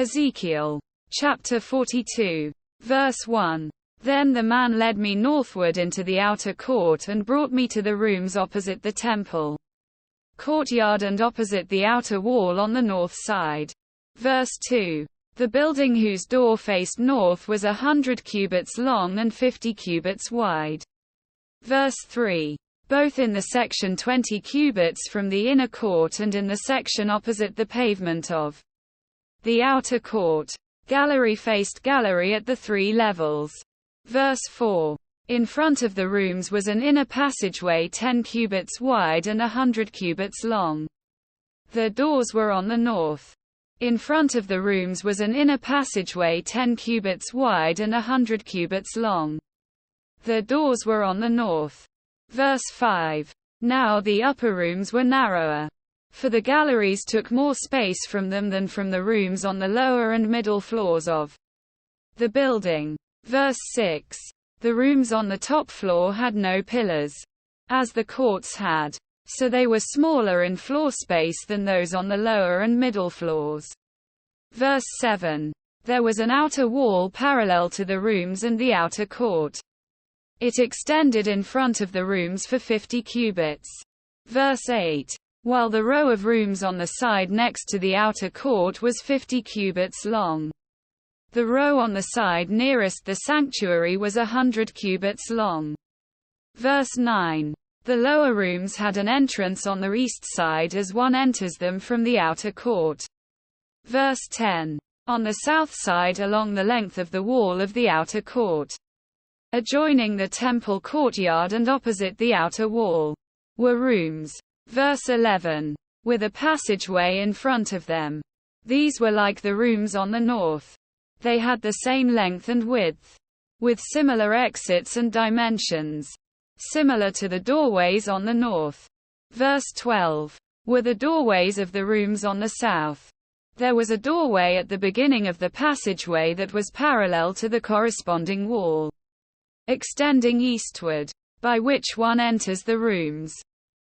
Ezekiel. Chapter 42. Verse 1. Then the man led me northward into the outer court and brought me to the rooms opposite the temple courtyard and opposite the outer wall on the north side. Verse 2. The building whose door faced north was 100 cubits long and 50 cubits wide. Verse 3. Both in the section 20 cubits from the inner court and in the section opposite the pavement of the outer court. Gallery faced gallery at the three levels. Verse 4. In front of the rooms was an inner passageway 10 cubits wide and 100 cubits long. Their doors were on the north. In front of the rooms was an inner passageway 10 cubits wide and 100 cubits long. Their doors were on the north. Verse 5. Now the upper rooms were narrower, for the galleries took more space from them than from the rooms on the lower and middle floors of the building. Verse 6. The rooms on the top floor had no pillars, as the courts had, so they were smaller in floor space than those on the lower and middle floors. Verse 7. There was an outer wall parallel to the rooms and the outer court. It extended in front of the rooms for 50 cubits. Verse 8. While the row of rooms on the side next to the outer court was 50 cubits long. The row on the side nearest the sanctuary was 100 cubits long. Verse 9. The lower rooms had an entrance on the east side as one enters them from the outer court. Verse 10. On the south side along the length of the wall of the outer court, adjoining the temple courtyard and opposite the outer wall, were rooms. Verse 11. With a passageway in front of them. These were like the rooms on the north. They had the same length and width, with similar exits and dimensions, similar to the doorways on the north. Verse 12. Were the doorways of the rooms on the south. There was a doorway at the beginning of the passageway that was parallel to the corresponding wall, extending eastward, by which one enters the rooms.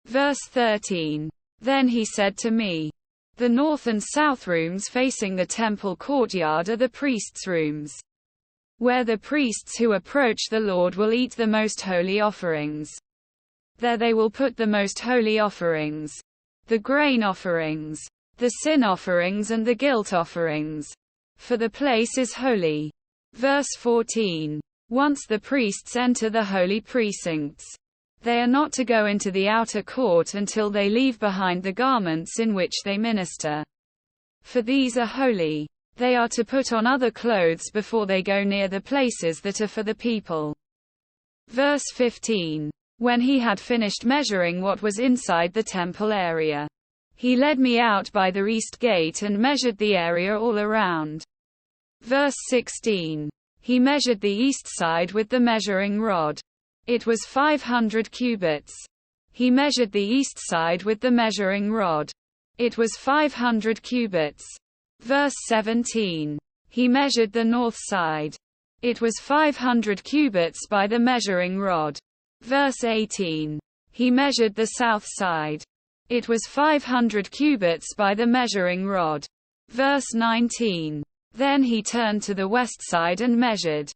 Verse 13. Then he said to me, the north and south rooms facing the temple courtyard are the priests' rooms, where the priests who approach the Lord will eat the most holy offerings. There they will put the most holy offerings, the grain offerings, the sin offerings and the guilt offerings, for the place is holy. Verse 14. Once the priests enter the holy precincts, they are not to go into the outer court until they leave behind the garments in which they minister, for these are holy. They are to put on other clothes before they go near the places that are for the people. Verse 15. When he had finished measuring what was inside the temple area, he led me out by the east gate and measured the area all around. Verse 16. He measured the east side with the measuring rod. It was 500 cubits. He measured the east side with the measuring rod. It was 500 cubits. Verse 17. He measured the north side. It was 500 cubits by the measuring rod. Verse 18. He measured the south side. It was 500 cubits by the measuring rod. Verse 19. Then he turned to the west side and measured.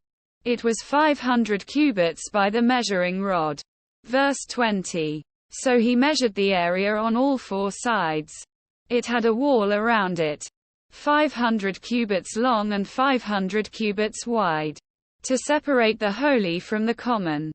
It was 500 cubits by the measuring rod. Verse 20. So he measured the area on all four sides. It had a wall around it, 500 cubits long and 500 cubits wide, to separate the holy from the common.